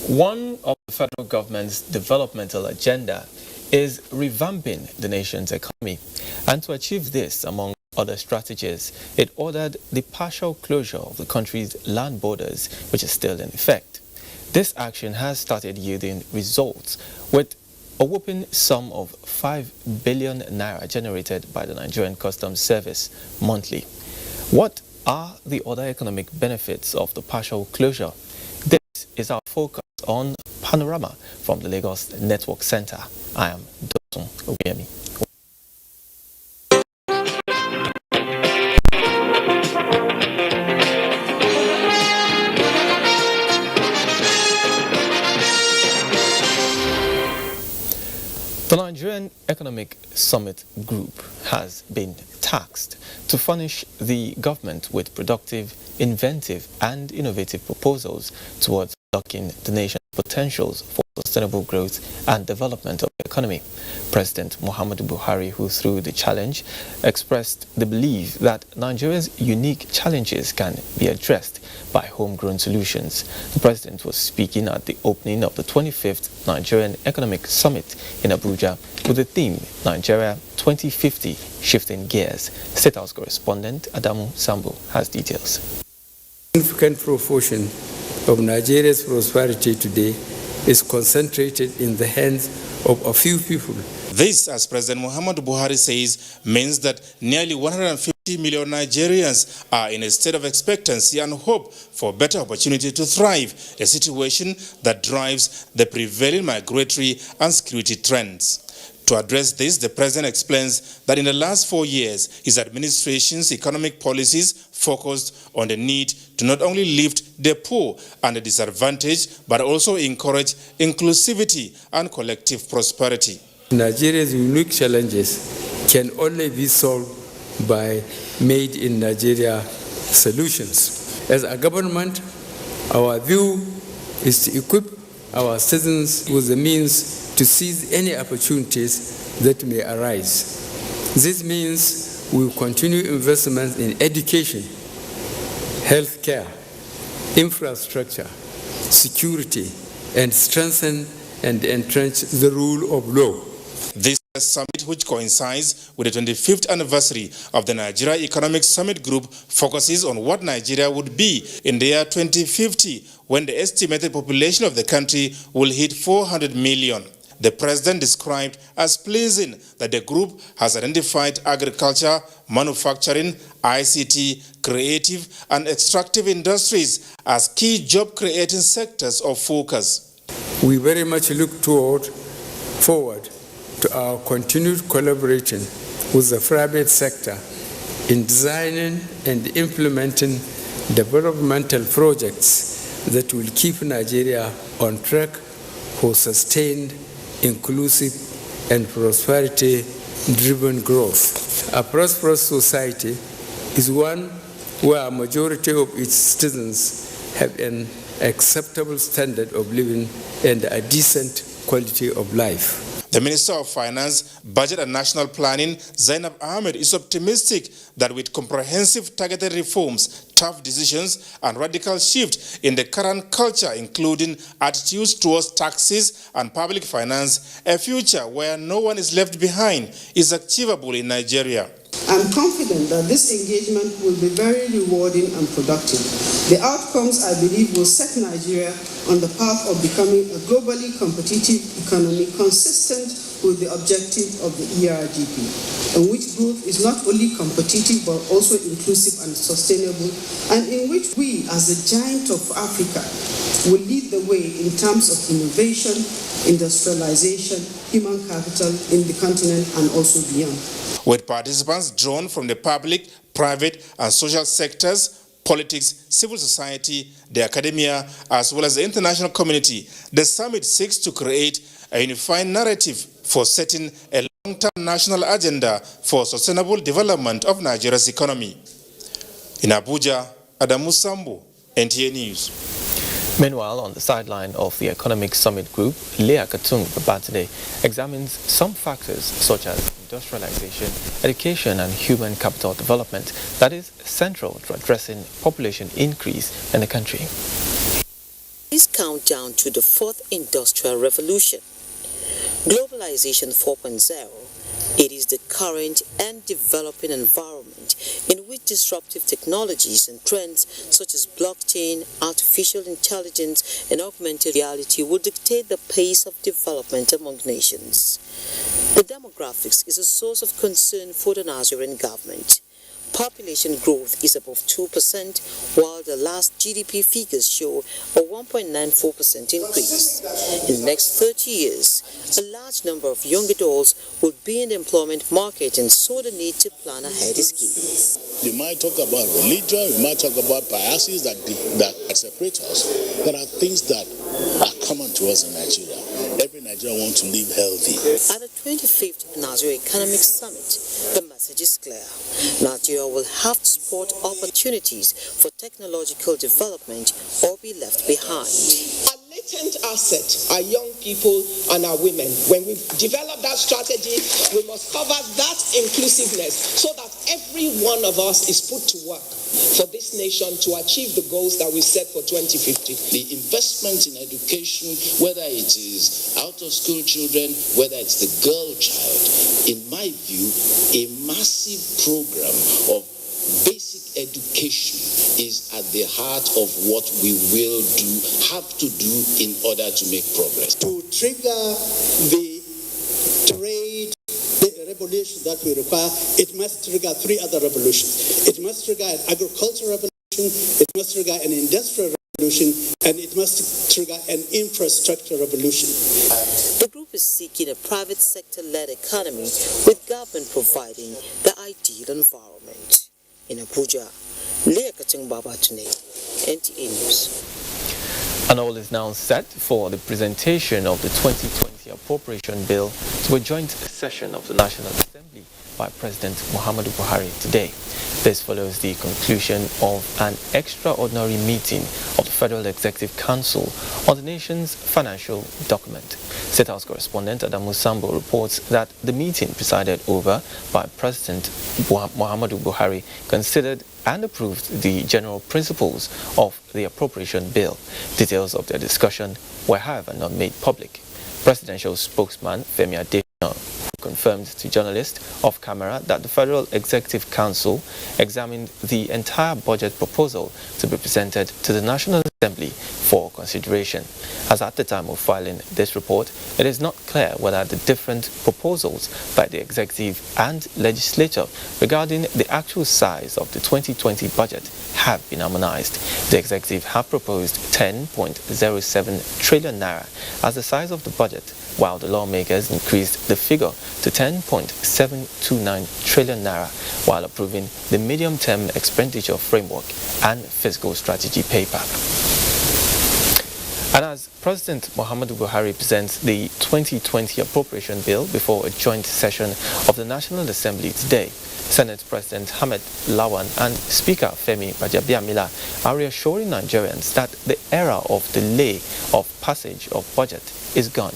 One of the federal government's developmental agenda is revamping the nation's economy. And to achieve this, among other strategies, it ordered the partial closure of the country's land borders, which is still in effect. This action has started yielding results, with a whopping sum of 5 billion naira generated by the Nigerian Customs Service monthly. What are the other economic benefits of the partial closure? This is our focus on Panorama from the Lagos Network Center. I am Dotun Obiemi. The Nigerian Economic Summit Group has been tasked to furnish the government with productive, inventive and innovative proposals towards unlocking the nation's potentials for sustainable growth and development of the economy. President Muhammadu Buhari, who through the challenge, expressed the belief that Nigeria's unique challenges can be addressed by homegrown solutions. The president was speaking at the opening of the 25th Nigerian Economic Summit in Abuja with the theme Nigeria 2050 Shifting Gears. State House correspondent Adamu Sambo has details. Significant proportion of Nigeria's prosperity today is concentrated in the hands of a few people. This, as President Muhammadu Buhari says, means that nearly 150 million Nigerians are in a state of expectancy and hope for better opportunity to thrive, a situation that drives the prevailing migratory and security trends. To address this, the president explains that in the last 4 years, his administration's economic policies focused on the need to not only lift the poor and the disadvantaged, but also encourage inclusivity and collective prosperity. Nigeria's unique challenges can only be solved by made in Nigeria solutions. As a government, our view is to equip our citizens with the means to seize any opportunities that may arise. This means we will continue investment in education, healthcare, infrastructure, security, and strengthen and entrench the rule of law. This summit, which coincides with the 25th anniversary of the Nigeria Economic Summit Group, focuses on what Nigeria would be in the year 2050 when the estimated population of the country will hit 400 million. The president described as pleasing that the group has identified agriculture, manufacturing, ICT, creative and extractive industries as key job-creating sectors of focus. We very much look forward to our continued collaboration with the private sector in designing and implementing developmental projects that will keep Nigeria on track for sustained, inclusive and prosperity-driven growth. A prosperous society is one where a majority of its citizens have an acceptable standard of living and a decent quality of life. The Minister of Finance, Budget and National Planning, Zainab Ahmed, is optimistic that with comprehensive targeted reforms, tough decisions and radical shift in the current culture, including attitudes towards taxes and public finance, a future where no one is left behind is achievable in Nigeria. I'm confident that this engagement will be very rewarding and productive. The outcomes, I believe, will set Nigeria on the path of becoming a globally competitive economy consistent with the objective of the ERGP, in which growth is not only competitive but also inclusive and sustainable, and in which we, as the giant of Africa, will lead the way in terms of innovation, industrialization, human capital in the continent and also beyond. With participants drawn from the public, private and social sectors, politics, civil society, the academia, as well as the international community, the summit seeks to create a unified narrative for setting a long-term national agenda for sustainable development of Nigeria's economy. In Abuja, Adamu Sambo, NTA News. Meanwhile, on the sideline of the Economic Summit Group, Leah Katung Babatade examines some factors such as industrialization, education and human capital development that is central to addressing population increase in the country. this countdown to the fourth industrial revolution. Globalization 4.0. It is the current and developing environment in which disruptive technologies and trends such as blockchain, artificial intelligence, and augmented reality will dictate the pace of development among nations. The demographics is a source of concern for the Nigerian government. Population growth is above 2%, while the last GDP figures show a 1.94% increase. In the next 30 years, a large number of young adults will be in the employment market, and so the need to plan ahead is key. We might talk about religion, we might talk about biases that separate us. There are things that are common to us in Nigeria. Every Nigerian wants to live healthy. At the 25th Nigeria Economic Summit, the message is clear. Nigeria will have to support opportunities for technological development or be left behind. Our latent asset are young people and our women. When we develop that strategy, we must cover that inclusiveness so that every one of us is put to work for this nation to achieve the goals that we set for 2050. The investment in education, whether it is out-of-school children, whether it's the girl child, in my view, a massive program of basic education is at the heart of what we will have to do in order to make progress. To trigger the trade revolution that we require, it must trigger three other revolutions. It must trigger an agricultural revolution, it must trigger an industrial revolution, and it must trigger an infrastructure revolution. The group is seeking a private sector-led economy with government providing the ideal environment. In Abuja, Leah Katung Babatune, NTA News. And all is now set for the presentation of the 2020 Appropriation Bill to a joint session of the National Assembly by President Muhammadu Buhari today. This follows the conclusion of an extraordinary meeting of the Federal Executive Council on the nation's financial document. State House correspondent Adamu Sambo reports that the meeting presided over by President Muhammadu Buhari considered and approved the general principles of the appropriation bill. Details of their discussion were, however, not made public. Presidential spokesman Femi Adesina confirmed to journalists off camera that the Federal Executive Council examined the entire budget proposal to be presented to the National Assembly for consideration. As at the time of filing this report, it is not clear whether the different proposals by the executive and legislature regarding the actual size of the 2020 budget have been harmonized. The executive have proposed 10.07 trillion naira as the size of the budget, while the lawmakers increased the figure to 10.729 trillion naira while approving the medium-term expenditure framework and fiscal strategy paper. And as President Muhammadu Buhari presents the 2020 appropriation bill before a joint session of the National Assembly today, Senate President Ahmed Lawan and Speaker Femi Gbajabiamila are reassuring Nigerians that the era of delay of passage of budget is gone.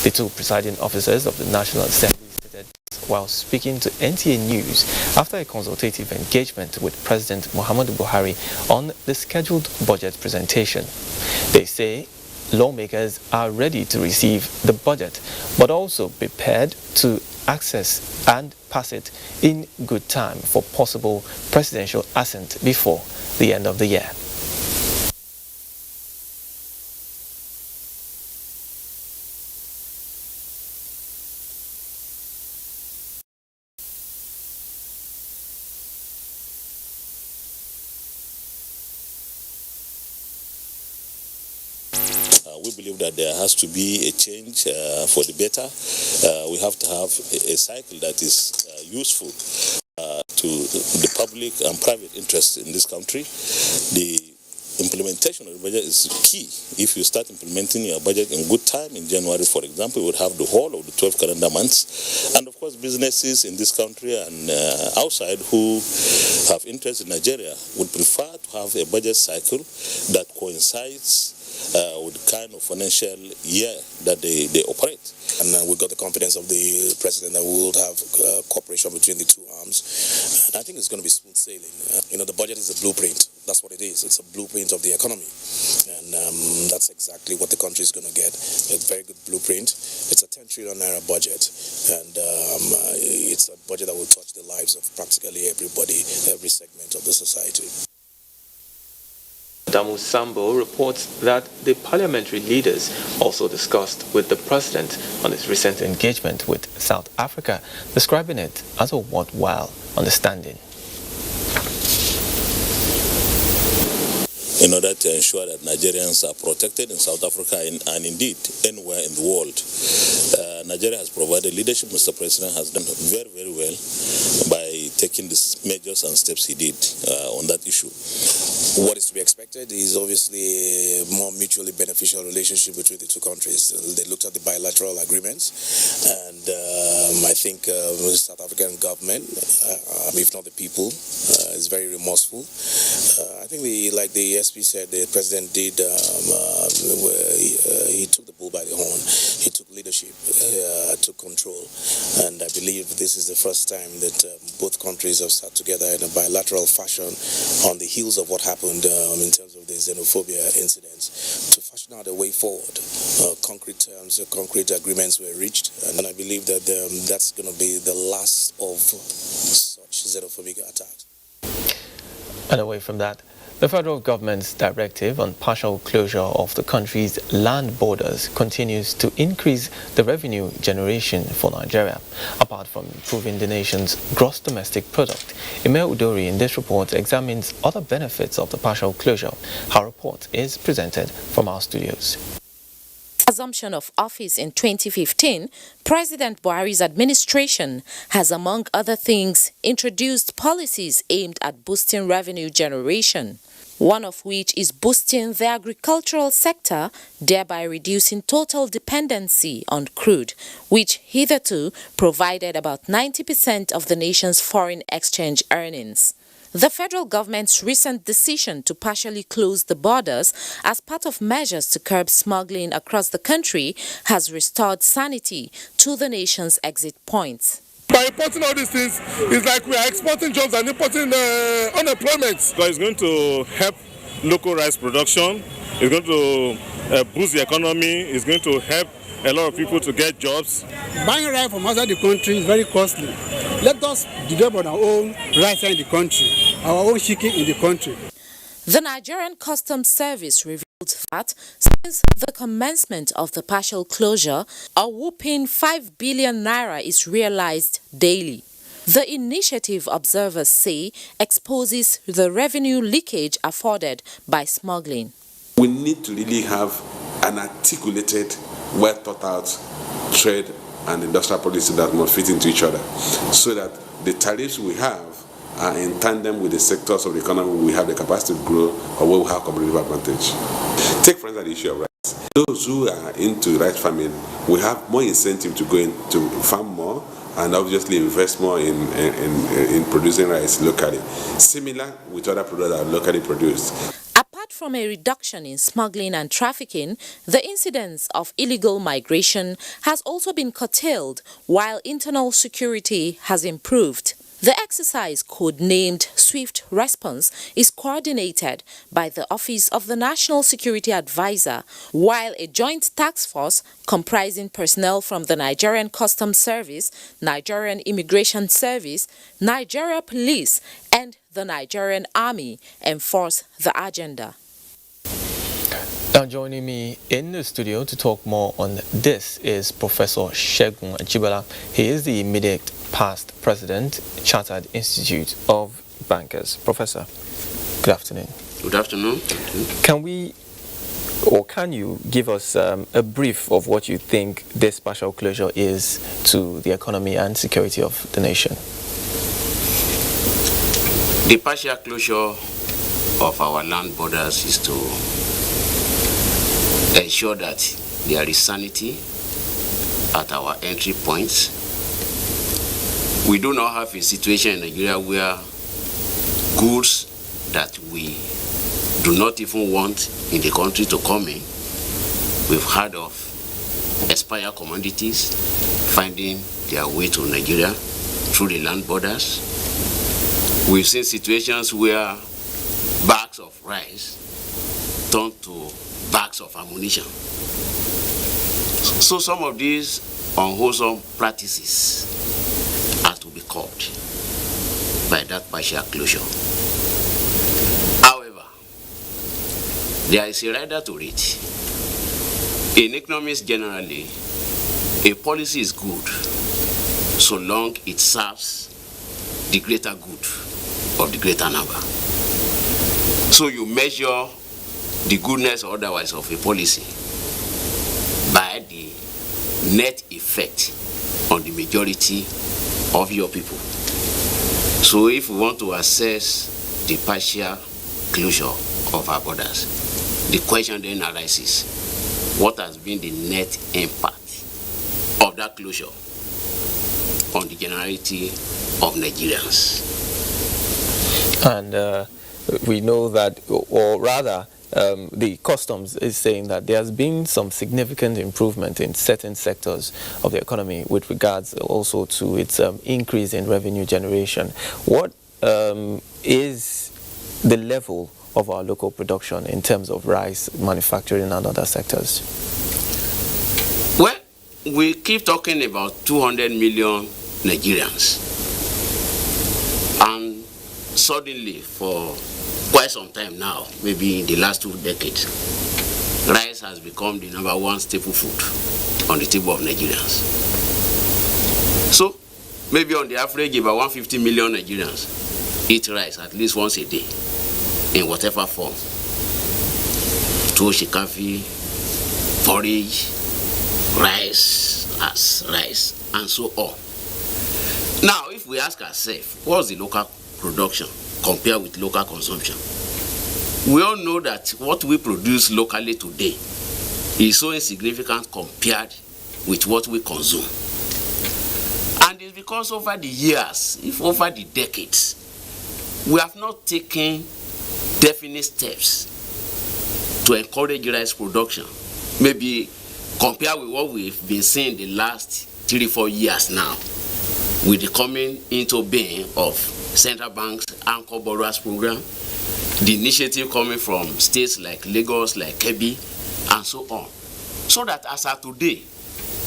The two presiding officers of the National Assembly stated while speaking to NTA News after a consultative engagement with President Muhammadu Buhari on the scheduled budget presentation. They say lawmakers are ready to receive the budget, but also prepared to access and pass it in good time for possible presidential assent before the end of the year. We believe that there has to be a change for the better. We have to have a cycle that is useful to the public and private interests in this country. The implementation of the budget is key. If you start implementing your budget in good time, in January, for example, you would have the whole of the 12 calendar months. And of course, businesses in this country and outside who have interest in Nigeria would prefer to have a budget cycle that coincides with the kind of financial year that they operate. And we got the confidence of the president that we will have cooperation between the two arms. And I think it's going to be smooth sailing. The budget is a blueprint That's what it is. It's a blueprint of the economy. And that's exactly what the country is going to get. A very good blueprint. It's a 10 trillion naira budget. And it's a budget that will touch the lives of practically everybody, every segment of the society. Damu Sambo reports that the parliamentary leaders also discussed with the president on his recent engagement with South Africa, describing it as a worthwhile understanding. In order to ensure that Nigerians are protected in South Africa and indeed anywhere in the world. Nigeria has provided leadership. Mr. President has done very, very well by taking the measures and steps he did on that issue. What is to be expected is obviously a more mutually beneficial relationship between the two countries. They looked at the bilateral agreements, and I think the South African government, if not the people, is very remorseful. I think, like the SP said, the president did, he took the bull by the horn. He took leadership, took control, and I believe this is the first time that both countries have sat together in a bilateral fashion on the heels of what happened in terms of the xenophobia incidents to fashion out a way forward. Concrete terms, concrete agreements were reached, and I believe that that's going to be the last of such xenophobic attacks. And away from that, the federal government's directive on partial closure of the country's land borders continues to increase the revenue generation for Nigeria. Apart from improving the nation's gross domestic product, Emel Udori in this report examines other benefits of the partial closure. Her report is presented from our studios. Assumption of office in 2015, President Buhari's administration has, among other things, introduced policies aimed at boosting revenue generation, one of which is boosting the agricultural sector, thereby reducing total dependency on crude, which hitherto provided about 90% of the nation's foreign exchange earnings. The federal government's recent decision to partially close the borders as part of measures to curb smuggling across the country has restored sanity to the nation's exit points. By importing all these things, it's like we are exporting jobs and importing unemployment. So it's going to help local rice production, it's going to boost the economy, it's going to help a lot of people to get jobs. Buying rice from outside the country is very costly. Let us develop our own rice in the country, our own chicken in the country. The Nigerian Customs Service revealed that since the commencement of the partial closure, a whopping 5 billion naira is realized daily. The initiative, observers say, exposes the revenue leakage afforded by smuggling. We need to really have an articulated, well thought out trade and industrial policy that must fit into each other, so that the tariffs we have are in tandem with the sectors of the economy we have the capacity to grow or where we have competitive advantage. Take for instance the issue of rice. Those who are into rice farming, we have more incentive to go into farm more and obviously invest more in producing rice locally. Similar with other products that are locally produced. Apart from a reduction in smuggling and trafficking, the incidence of illegal migration has also been curtailed, while internal security has improved. The exercise, codenamed Swift Response, is coordinated by the Office of the National Security Advisor, while a joint task force comprising personnel from the Nigerian Customs Service, Nigerian Immigration Service, Nigeria Police, and the Nigerian Army enforce the agenda. Now joining me in the studio to talk more on this is Professor Segun Ajibala. He is the immediate past president, Chartered Institute of Bankers. Professor, good afternoon. Good afternoon. Can you give us a brief of what you think this partial closure is to the economy and security of the nation? The partial closure of our land borders is to ensure that there is sanity at our entry points. We do not have a situation in Nigeria where goods that we do not even want in the country to come in. We've heard of expired commodities finding their way to Nigeria through the land borders. We've seen situations where bags of rice turned to bags of ammunition. So some of these unwholesome practices are to be curbed by that partial closure. However, there is a rider to it. In economics generally, a policy is good so long it serves the greater good of the greater number. So you measure the goodness or otherwise of a policy by the net effect on the majority of your people. So if we want to assess the partial closure of our borders, the question then arises, what has been the net impact of that closure on the generality of Nigerians? And we know that, or rather, the customs is saying that there has been some significant improvement in certain sectors of the economy with regards also to its increase in revenue generation. What is the level of our local production in terms of rice manufacturing and other sectors? Well, we keep talking about 200 million Nigerians, and suddenly for quite some time now, maybe in the last 2 decades, rice has become the #1 staple food on the table of Nigerians. So maybe on the average about 150 million Nigerians eat rice at least once a day in whatever form. Shikafi, porridge, rice, as rice, and so on. Now, if we ask ourselves, what's the local production compared with local consumption? We all know that what we produce locally today is so insignificant compared with what we consume. And it's because over the years, if over the decades, we have not taken definite steps to encourage rice production. Maybe compared with what we've been seeing the last 3-4 years now, with the coming into being of central banks' anchor borrowers program, the initiative coming from states like Lagos, like Kebbi, and so on. So that as of today,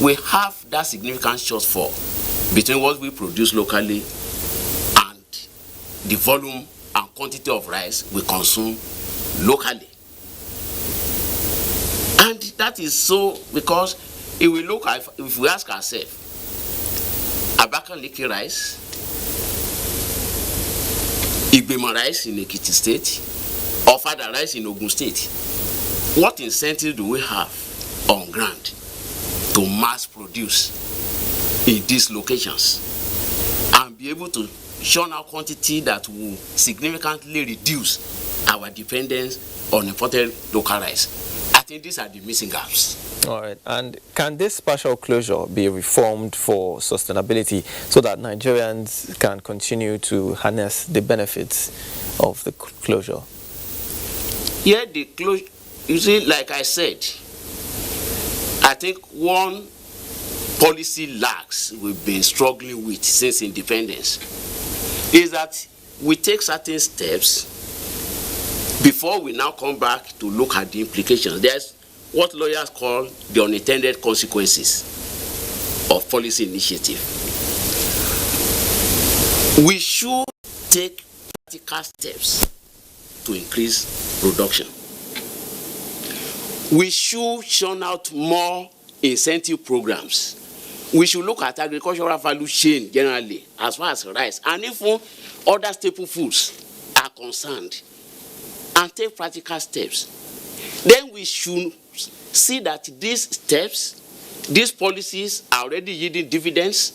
we have that significant shortfall between what we produce locally and the volume and quantity of rice we consume locally. And that is so because if we look at, if we ask ourselves, Abakaliki rice, Igbima rice in Ekiti State, or Fada rice in Ogun State, what incentive do we have on ground to mass produce in these locations and be able to churn out quantity that will significantly reduce our dependence on imported local rice? I think these are the missing gaps. All right. And can this partial closure be reformed for sustainability so that Nigerians can continue to harness the benefits of the closure? Yeah, the closure, you see, like I said, I think one policy lacks we've been struggling with since independence is that we take certain steps before we now come back to look at the implications. There's what lawyers call the unintended consequences of policy initiative. We should take practical steps to increase production. We should churn out more incentive programs. We should look at agricultural value chain generally, as far as rice, and even other staple foods are concerned, and take practical steps. Then we should see that these steps, these policies are already yielding dividends.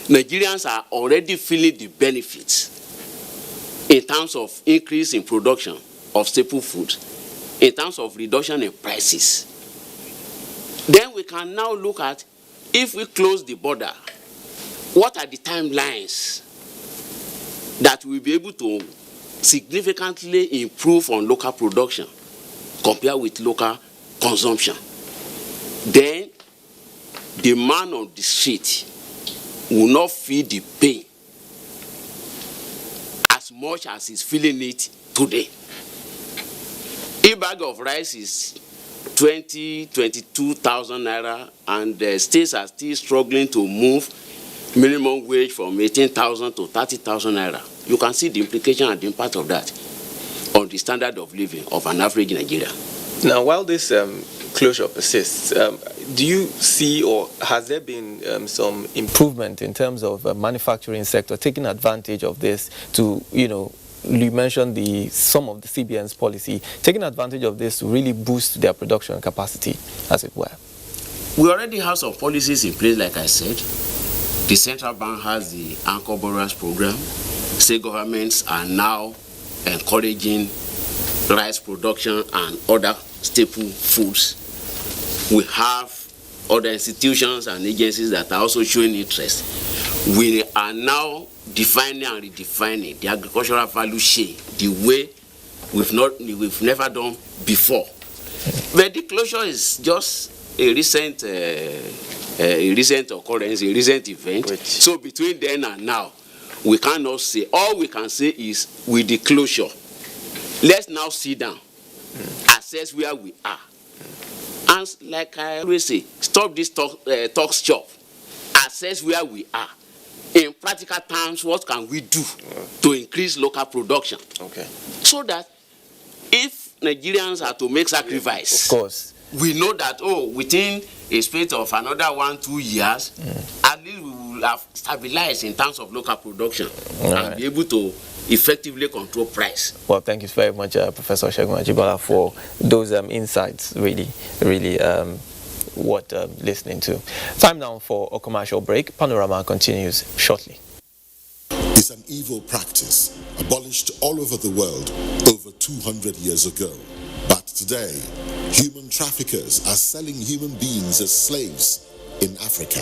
Nigerians are already feeling the benefits in terms of increase in production of staple food, in terms of reduction in prices. Then we can now look at, if we close the border, what are the timelines that we'll be able to significantly improve on local production compared with local consumption? Then the man on the street will not feel the pain as much as he's feeling it today. A bag of rice is 22,000 naira, and the states are still struggling to move minimum wage from 18,000 to 30,000 naira. You can see the implication and the impact of that on the standard of living of an average Nigeria. Now, while this closure persists, do you see, or has there been some improvement in terms of manufacturing sector taking advantage of this to, you mentioned some of the CBN's policy, taking advantage of this to really boost their production capacity, as it were? We already have some policies in place, like I said. The central bank has the Anchor Borrowers Program. State governments are now encouraging rice production and other staple foods. We have other institutions and agencies that are also showing interest. We are now defining and redefining the agricultural value chain the way we've never done before. But the closure is just a recent occurrence, a recent event. So between then and now, we cannot say. All we can say is, with the closure, let's now sit down, assess where we are, and like I always say, stop this talk shop, assess where we are. In practical terms, what can we do to increase local production? Okay. So that if Nigerians are to make sacrifice, of course, we know that, within a space of another 1-2 years, at least we will have stabilized in terms of local production and be able to effectively control price. Well, thank you very much, Professor Segun Ajibala, for those insights. Really worth listening to. Time now for a commercial break. Panorama continues shortly. It's an evil practice abolished all over the world over 200 years ago. But today, human traffickers are selling human beings as slaves in Africa.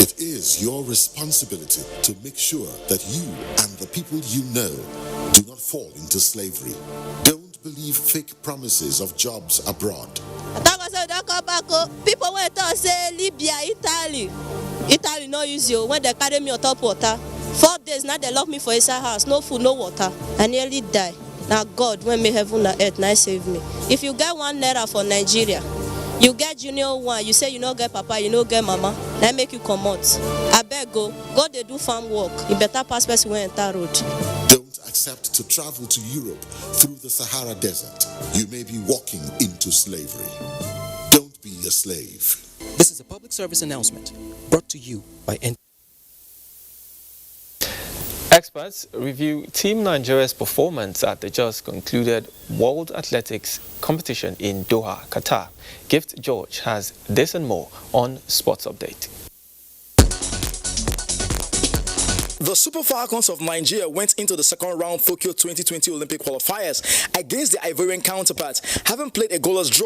It is your responsibility to make sure that you and the people you know do not fall into slavery. Don't believe fake promises of jobs abroad. People went to say Libya, Italy no use you when they carry me on top water. 4 days now they lock me for inside house, no food, no water. I nearly die. Now God, when me heaven and earth, now save me. If you get 1 naira for Nigeria, you get junior one, you say you no get papa, you no get mama, that make you come out. I beg go they do farm work. You better pass person when enter road. Don't accept to travel to Europe through the Sahara Desert. You may be walking into slavery. Don't be a slave. This is a public service announcement brought to you by Experts review Team Nigeria's performance at the just concluded World Athletics competition in Doha, Qatar. Gift George has this and more on Sports Update. The Super Falcons of Nigeria went into the second round Tokyo 2020 Olympic qualifiers against their Ivorian counterparts, having played a goalless draw